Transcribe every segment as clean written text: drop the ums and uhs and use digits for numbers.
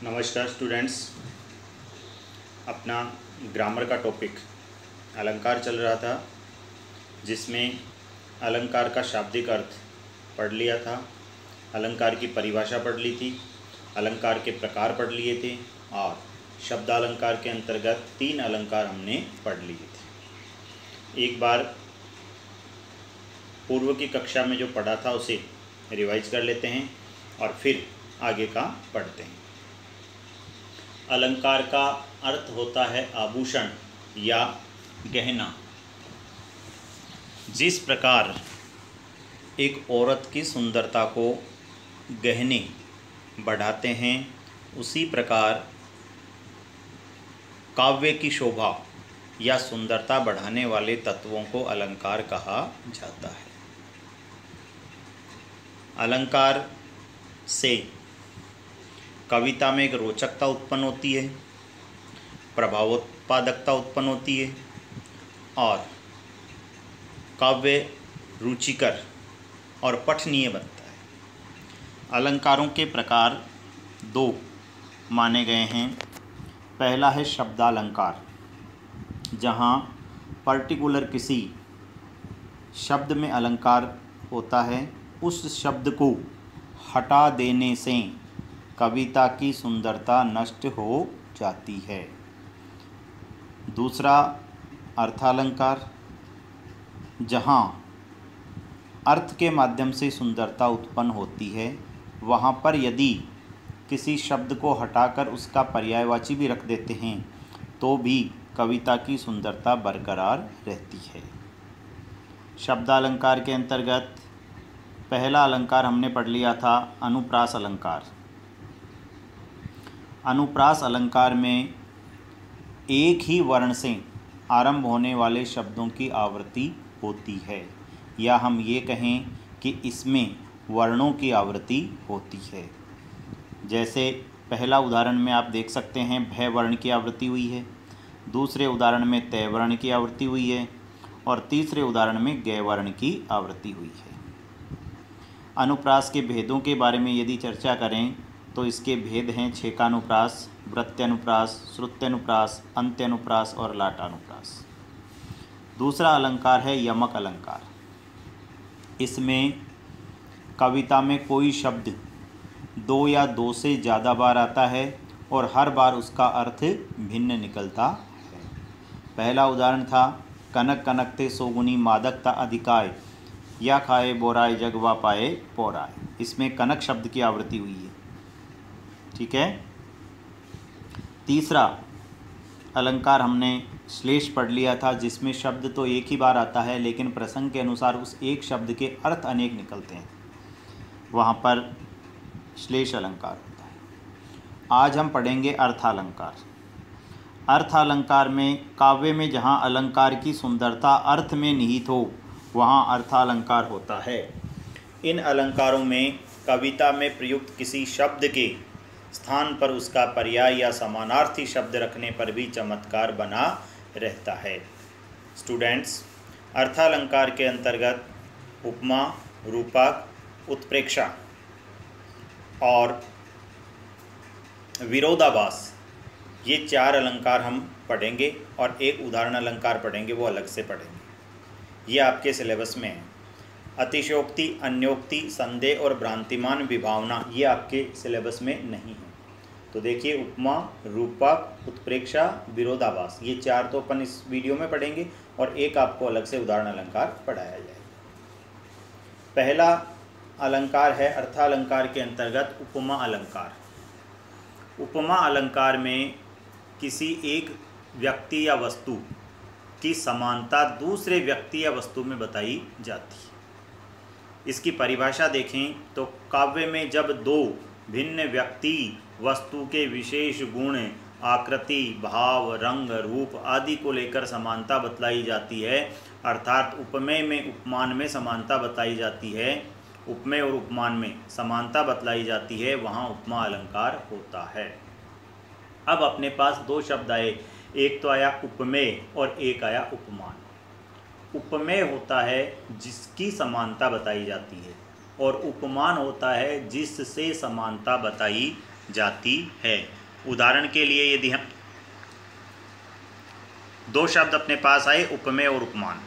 नमस्कार स्टूडेंट्स। अपना ग्रामर का टॉपिक अलंकार चल रहा था, जिसमें अलंकार का शाब्दिक अर्थ पढ़ लिया था, अलंकार की परिभाषा पढ़ ली थी, अलंकार के प्रकार पढ़ लिए थे और शब्दालंकार के अंतर्गत 3 अलंकार हमने पढ़ लिए थे। एक बार पूर्व की कक्षा में जो पढ़ा था उसे रिवाइज कर लेते हैं और फिर आगे का पढ़ते हैं। अलंकार का अर्थ होता है आभूषण या गहना। जिस प्रकार एक औरत की सुंदरता को गहने बढ़ाते हैं, उसी प्रकार काव्य की शोभा या सुंदरता बढ़ाने वाले तत्वों को अलंकार कहा जाता है। अलंकार से कविता में एक रोचकता उत्पन्न होती है, प्रभावोत्पादकता उत्पन्न होती है और काव्य रुचिकर और पठनीय बनता है। अलंकारों के प्रकार 2 माने गए हैं। पहला है शब्दालंकार, जहाँ पर्टिकुलर किसी शब्द में अलंकार होता है, उस शब्द को हटा देने से कविता की सुंदरता नष्ट हो जाती है। दूसरा अर्थालंकार, जहाँ अर्थ के माध्यम से सुंदरता उत्पन्न होती है, वहाँ पर यदि किसी शब्द को हटाकर उसका पर्यायवाची भी रख देते हैं तो भी कविता की सुंदरता बरकरार रहती है। शब्दालंकार के अंतर्गत पहला अलंकार हमने पढ़ लिया था अनुप्रास अलंकार। अनुप्रास अलंकार में एक ही वर्ण से आरंभ होने वाले शब्दों की आवृत्ति होती है, या हम ये कहें कि इसमें वर्णों की आवृत्ति होती है। जैसे पहला उदाहरण में आप देख सकते हैं भय वर्ण की आवृत्ति हुई है, दूसरे उदाहरण में तय वर्ण की आवृत्ति हुई है और तीसरे उदाहरण में गय वर्ण की आवृत्ति हुई है। अनुप्रास के भेदों के बारे में यदि चर्चा करें तो इसके भेद हैं छेकानुप्रास, वृत्त्यनुप्रास, श्रुत्यनुप्रास, अंत्यनुप्रास और लाटानुप्रास। दूसरा अलंकार है यमक अलंकार। इसमें कविता में कोई शब्द 2 या 2 से ज़्यादा बार आता है और हर बार उसका अर्थ भिन्न निकलता है। पहला उदाहरण था कनक कनकते सोगुनी मादकता अधिकाय, या खाए बोराय जगवा पाए पौराय। इसमें कनक शब्द की आवृत्ति हुई है। ठीक है। तीसरा अलंकार हमने श्लेष पढ़ लिया था, जिसमें शब्द तो एक ही बार आता है लेकिन प्रसंग के अनुसार उस एक शब्द के अर्थ अनेक निकलते हैं, वहाँ पर श्लेष अलंकार होता है। आज हम पढ़ेंगे अर्थालंकार। अर्थालंकार में काव्य में जहाँ अलंकार की सुंदरता अर्थ में निहित हो, वहाँ अर्थालंकार होता है। इन अलंकारों में कविता में प्रयुक्त किसी शब्द के स्थान पर उसका पर्याय या समानार्थी शब्द रखने पर भी चमत्कार बना रहता है। स्टूडेंट्स, अर्थालंकार के अंतर्गत उपमा, रूपक, उत्प्रेक्षा और विरोधाभास, ये 4 अलंकार हम पढ़ेंगे और एक उदाहरण अलंकार पढ़ेंगे, वो अलग से पढ़ेंगे। ये आपके सिलेबस में है। अतिशयोक्ति, अन्योक्ति, संदेह और भ्रांतिमान विभावना, ये आपके सिलेबस में नहीं है। तो देखिए, उपमा, रूपक, उत्प्रेक्षा, विरोधाभास, ये 4 तो अपन इस वीडियो में पढ़ेंगे और एक आपको अलग से उदाहरण अलंकार पढ़ाया जाएगा। पहला अलंकार है अर्थालंकार के अंतर्गत उपमा अलंकार। उपमा अलंकार में किसी एक व्यक्ति या वस्तु की समानता दूसरे व्यक्ति या वस्तु में बताई जाती है। इसकी परिभाषा देखें तो काव्य में जब 2 भिन्न व्यक्ति वस्तु के विशेष गुण, आकृति, भाव, रंग, रूप आदि को लेकर समानता बतलाई जाती है, अर्थात उपमेय में उपमान में समानता बताई जाती है, उपमेय और उपमान में समानता बतलाई जाती है, वहाँ उपमा अलंकार होता है। अब अपने पास 2 शब्द आए, एक तो आया उपमेय और एक आया उपमान। उपमेय होता है जिसकी समानता बताई जाती है और उपमान होता है जिससे समानता बताई जाती है। उदाहरण के लिए यदि हम दो शब्द अपने पास आए, उपमेय और उपमान।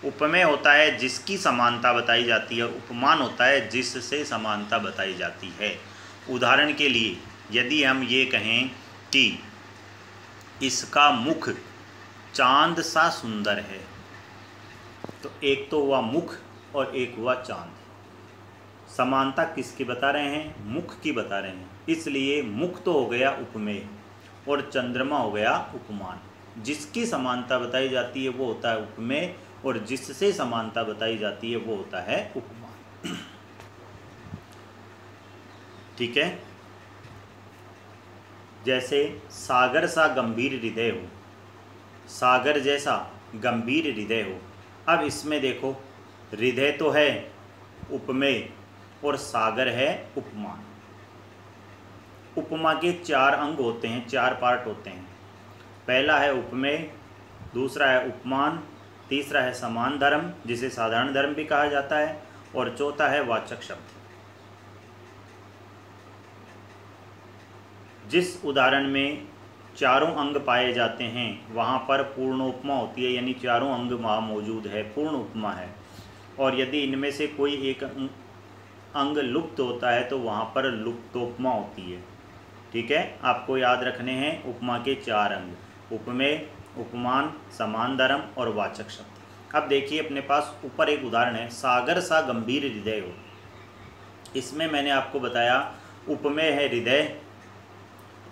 उपमेय होता है जिसकी समानता बताई जाती है, उपमान होता है जिससे समानता बताई जाती है। उदाहरण के लिए यदि हम ये कहें कि इसका मुख चांद सा सुंदर है, तो एक तो हुआ मुख और एक हुआ चांद। समानता किसकी बता रहे हैं? मुख की बता रहे हैं, इसलिए मुख तो हो गया उपमेय और चंद्रमा हो गया उपमान। जिसकी समानता बताई जाती है वो होता है उपमेय और जिससे समानता बताई जाती है वो होता है उपमान। ठीक है। जैसे सागर सा गंभीर हृदय हो, सागर जैसा गंभीर हृदय हो। अब इसमें देखो, हृदय तो है उपमेय और सागर है उपमान। उपमा के 4 अंग होते हैं, 4 पार्ट होते हैं। पहला है उपमेय, दूसरा है उपमान, तीसरा है समान धर्म जिसे साधारण धर्म भी कहा जाता है, और चौथा है वाचक शब्द। जिस उदाहरण में चारों अंग पाए जाते हैं वहाँ पर पूर्णोपमा होती है, यानी चारों अंग वहाँ मौजूद है, पूर्ण उपमा है। और यदि इनमें से कोई एक अंग लुप्त होता है तो वहाँ पर लुप्तोपमा होती है। ठीक है, आपको याद रखने हैं उपमा के 4 अंग, उपमेय, उपमान, समान धर्म और वाचक शब्द। अब देखिए अपने पास ऊपर एक उदाहरण है, सागर सा गंभीर हृदय हो। इसमें मैंने आपको बताया उपमेय है हृदय,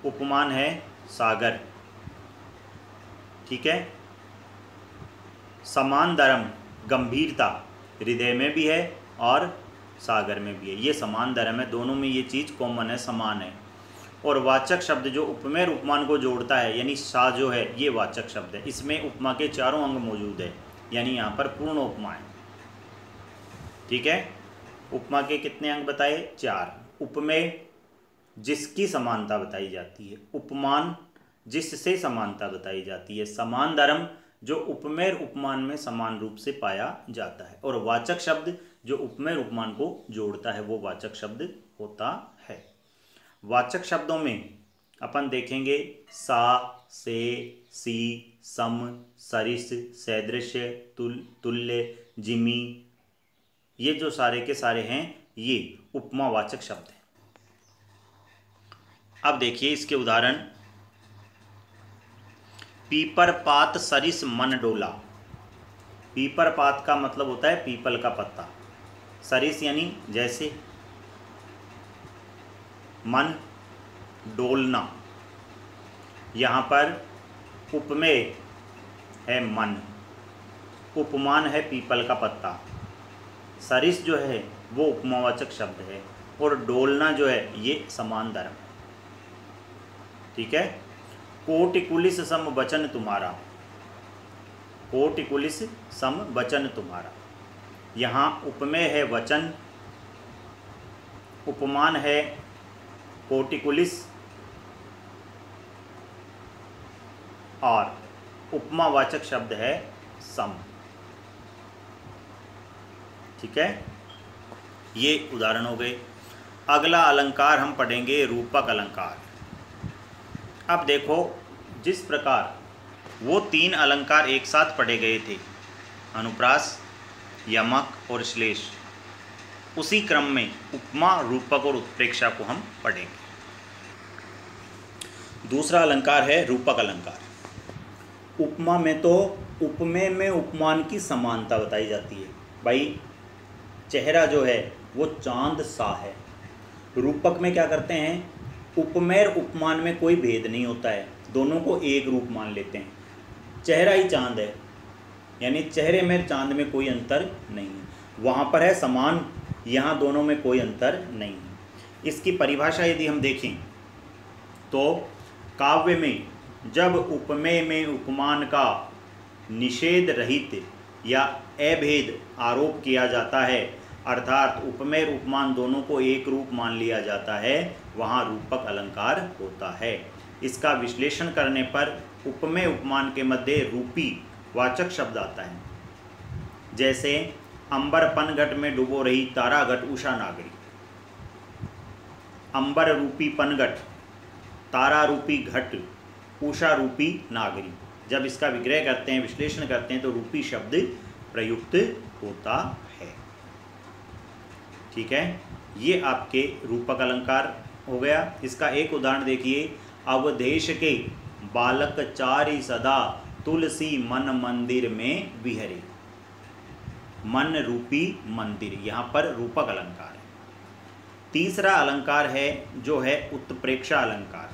उपमान है सागर। ठीक है। समान धर्म गंभीरता हृदय में भी है और सागर में भी है, ये समान धर्म है, दोनों में ये चीज़ कॉमन है, समान है। और वाचक शब्द जो उपमेय उपमान को जोड़ता है, यानी सा जो है ये वाचक शब्द है। इसमें उपमा के चारों अंग मौजूद है, यानी यहाँ पर पूर्ण उपमा है। ठीक है। उपमा के कितने अंग बताए? 4। उपमेय जिसकी समानता बताई जाती है, उपमान जिससे समानता बताई जाती है, समान धर्म जो उपमेय उपमान में समान रूप से पाया जाता है, और वाचक शब्द जो उपमेय उपमान को जोड़ता है वो वाचक शब्द होता है। वाचक शब्दों में अपन देखेंगे सा, से, सी, सम, सरिस, सदृश, तुल्य, जिमी, ये जो सारे के सारे हैं ये उपमावाचक शब्द हैं। अब देखिए इसके उदाहरण, पीपर पात सरिस मन डोला। पीपर पात का मतलब होता है पीपल का पत्ता, सरिस यानी जैसे, मन डोलना। यहाँ पर उपमेय है मन, उपमान है पीपल का पत्ता, सरिस जो है वो उपमावाचक शब्द है, और डोलना जो है ये समान धर्म है। ठीक है। कोटि कुलिस सम वचन तुम्हारा, कोटि कुलिस सम वचन तुम्हारा। यहाँ उपमेय है वचन, उपमान है कोटि कुलिस, और उपमावाचक शब्द है सम। ठीक है, ये उदाहरण हो गए। अगला अलंकार हम पढ़ेंगे रूपक अलंकार। अब देखो जिस प्रकार वो 3 अलंकार एक साथ पढ़े गए थे, अनुप्रास, यमक और श्लेष, उसी क्रम में उपमा, रूपक और उत्प्रेक्षा को हम पढ़ेंगे। दूसरा अलंकार है रूपक अलंकार। उपमा में तो उपमेय में उपमान की समानता बताई जाती है, भाई चेहरा जो है वो चांद सा है। रूपक में क्या करते हैं, उपमेय उपमान में कोई भेद नहीं होता है, दोनों को एक रूप मान लेते हैं, चेहरा ही चांद है, यानी चेहरे में चांद में कोई अंतर नहीं है। वहाँ पर है समान, यहाँ दोनों में कोई अंतर नहीं है। इसकी परिभाषा यदि हम देखें तो काव्य में जब उपमेय में उपमान का निषेध रहित या अभेद आरोप किया जाता है, अर्थात उपमेय उपमान दोनों को एक रूप मान लिया जाता है, वहाँ रूपक अलंकार होता है। इसका विश्लेषण करने पर उपमेय उपमान के मध्य रूपी वाचक शब्द आता है। जैसे अंबर पनघट में डूबो रही तारा घट उषा नागरी, अंबर रूपी पनघट, तारा रूपी घट, उषा रूपी नागरी। जब इसका विग्रह करते हैं, विश्लेषण करते हैं, तो रूपी शब्द प्रयुक्त होता है। ठीक है, ये आपके रूपक अलंकार हो गया। इसका एक उदाहरण देखिए, अवधेश के बालक चारि सदा, तुलसी मन मंदिर में विहरे। मन रूपी मंदिर, यहाँ पर रूपक अलंकार है। तीसरा अलंकार है जो है उत्प्रेक्षा अलंकार।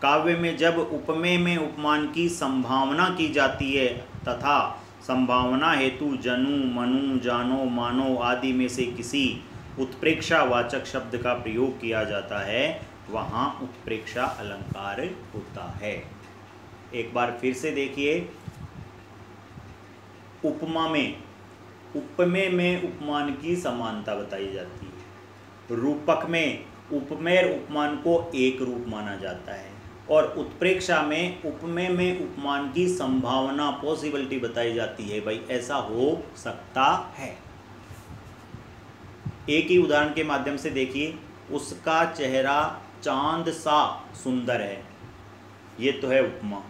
काव्य में जब उपमेय में उपमान की संभावना की जाती है तथा संभावना हेतु जनु, मनु, जानो, मानो आदि में से किसी उत्प्रेक्षावाचक शब्द का प्रयोग किया जाता है, वहाँ उत्प्रेक्षा अलंकार होता है। एक बार फिर से देखिए, उपमा में उपमेय में उपमान की समानता बताई जाती है। रूपक में उपमेय उपमान को एक रूप माना जाता है, और उत्प्रेक्षा में उपमेय में उपमान की संभावना, पॉसिबिलिटी बताई जाती है, भाई ऐसा हो सकता है। एक ही उदाहरण के माध्यम से देखिए, उसका चेहरा चांद सा सुंदर है, ये तो है उपमा।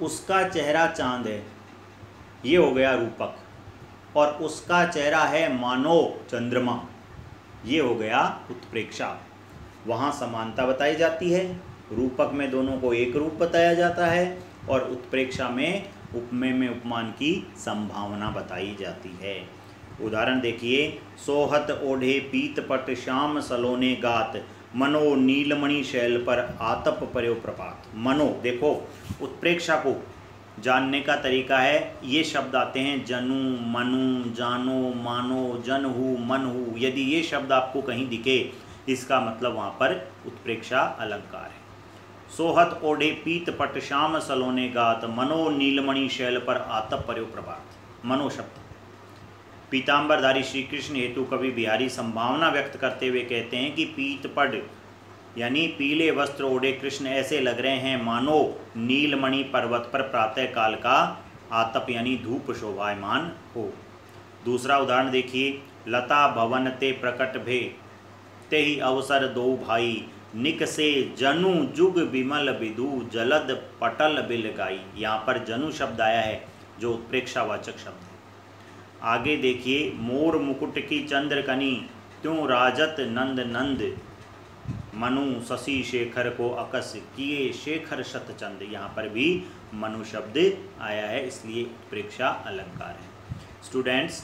उसका चेहरा चांद है, ये हो गया रूपक। और उसका चेहरा है मानो चंद्रमा, ये हो गया उत्प्रेक्षा। वहाँ समानता बताई जाती है, रूपक में दोनों को एक रूप बताया जाता है, और उत्प्रेक्षा में उपमेय में उपमान की संभावना बताई जाती है। उदाहरण देखिए, सोहत ओढ़े पीत पट, श्याम सलोने गात, मनो नीलमणि शैल पर आतप पर्यो प्रपात। मनो, देखो उत्प्रेक्षा को जानने का तरीका है, ये शब्द आते हैं जनु, मनु, जानो, मानो, जनहु, मनहु। यदि ये शब्द आपको कहीं दिखे, इसका मतलब वहाँ पर उत्प्रेक्षा अलंकार है। सोहत ओढ़े पीत पट, श्याम सलोने गात, मनो नीलमणि शैल पर आतप पर्यो प्रभात। मनो शब्द, पीताम्बरधारी श्री कृष्ण हेतु कवि बिहारी संभावना व्यक्त करते हुए कहते हैं कि पीत पट यानी पीले वस्त्र ओढ़े कृष्ण ऐसे लग रहे हैं मानो नीलमणि पर्वत पर प्रातः काल का आतप यानी धूप शोभायमान हो। दूसरा उदाहरण देखिए, लता भवन ते प्रकट भे, ते ही अवसर दो भाई, निक से जनु जुग विमल विदु, जलद पटल बिल गाई। यहाँ पर जनु शब्द आया है जो उत्प्रेक्षावाचक शब्द है। आगे देखिए, मोर मुकुट की चंद्रकनी, त्यों राजत नंद नंद, मनु शशि शेखर को अकस, किए शेखर शतचंद। यहाँ पर भी मनु शब्द आया है, इसलिए उत्प्रेक्षा अलंकार है। स्टूडेंट्स,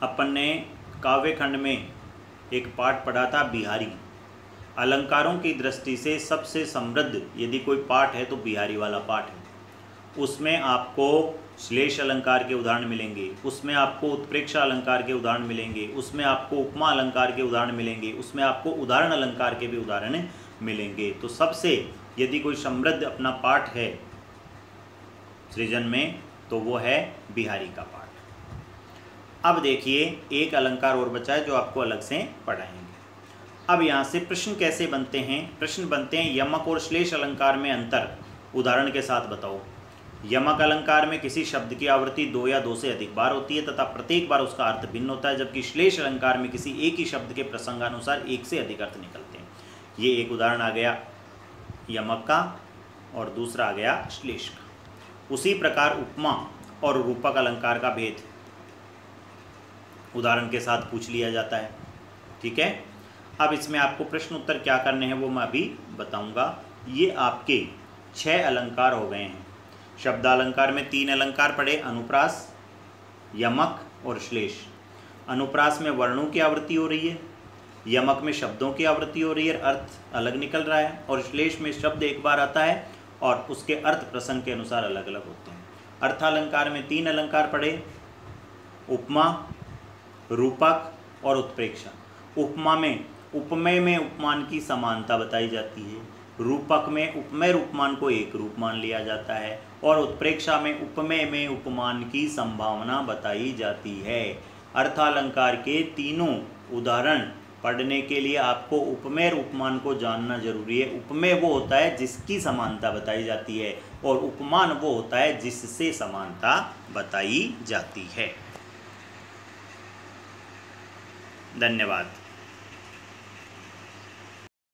अपन ने काव्य खंड में एक पाठ पढ़ा था बिहारी। अलंकारों की दृष्टि से सबसे समृद्ध यदि कोई पाठ है तो बिहारी वाला पाठ है। उसमें आपको श्लेष अलंकार के उदाहरण मिलेंगे, उसमें आपको उत्प्रेक्षा अलंकार के उदाहरण मिलेंगे, उसमें आपको उपमा अलंकार के उदाहरण मिलेंगे, उसमें आपको उदाहरण अलंकार के भी उदाहरण मिलेंगे। तो सबसे यदि कोई समृद्ध अपना पाठ है सृजन में, तो वो है बिहारी का पाठ। अब देखिए, एक अलंकार और बचा है जो आपको अलग से पढ़ाएंगे। अब यहाँ से प्रश्न कैसे बनते हैं? प्रश्न बनते हैं, यमक और श्लेष अलंकार में अंतर उदाहरण के साथ बताओ। यमक अलंकार में किसी शब्द की आवृत्ति 2 या 2 से अधिक बार होती है तथा प्रत्येक बार उसका अर्थ भिन्न होता है, जबकि श्लेष अलंकार में किसी एक ही शब्द के प्रसंगानुसार 1 से अधिक अर्थ निकलते हैं। ये एक उदाहरण आ गया यमक का, और दूसरा आ गया श्लेष का। उसी प्रकार उपमा और रूपक अलंकार का भेद उदाहरण के साथ पूछ लिया जाता है। ठीक है, अब इसमें आपको प्रश्न उत्तर क्या करने हैं वो मैं अभी बताऊंगा। ये आपके 6 अलंकार हो गए हैं। शब्दालंकार में 3 अलंकार पढ़े, अनुप्रास, यमक और श्लेष। अनुप्रास में वर्णों की आवृत्ति हो रही है, यमक में शब्दों की आवृत्ति हो रही है, अर्थ अलग निकल रहा है, और श्लेष में शब्द एक बार आता है और उसके अर्थ प्रसंग के अनुसार अलग अलग होते हैं। अर्थालंकार में 3 अलंकार पढ़े, उपमा, रूपक और उत्प्रेक्षा। उपमा में उपमेय में उपमान की समानता बताई जाती है, रूपक में उपमेय उपमान को एक रूप मान लिया जाता है, और उत्प्रेक्षा में उपमेय में उपमान की संभावना बताई जाती है। अर्थालंकार के तीनों उदाहरण पढ़ने के लिए आपको उपमेय उपमान को जानना जरूरी है। उपमेय वो होता है जिसकी समानता बताई जाती है, और उपमान वो होता है जिससे समानता बताई जाती है। धन्यवाद।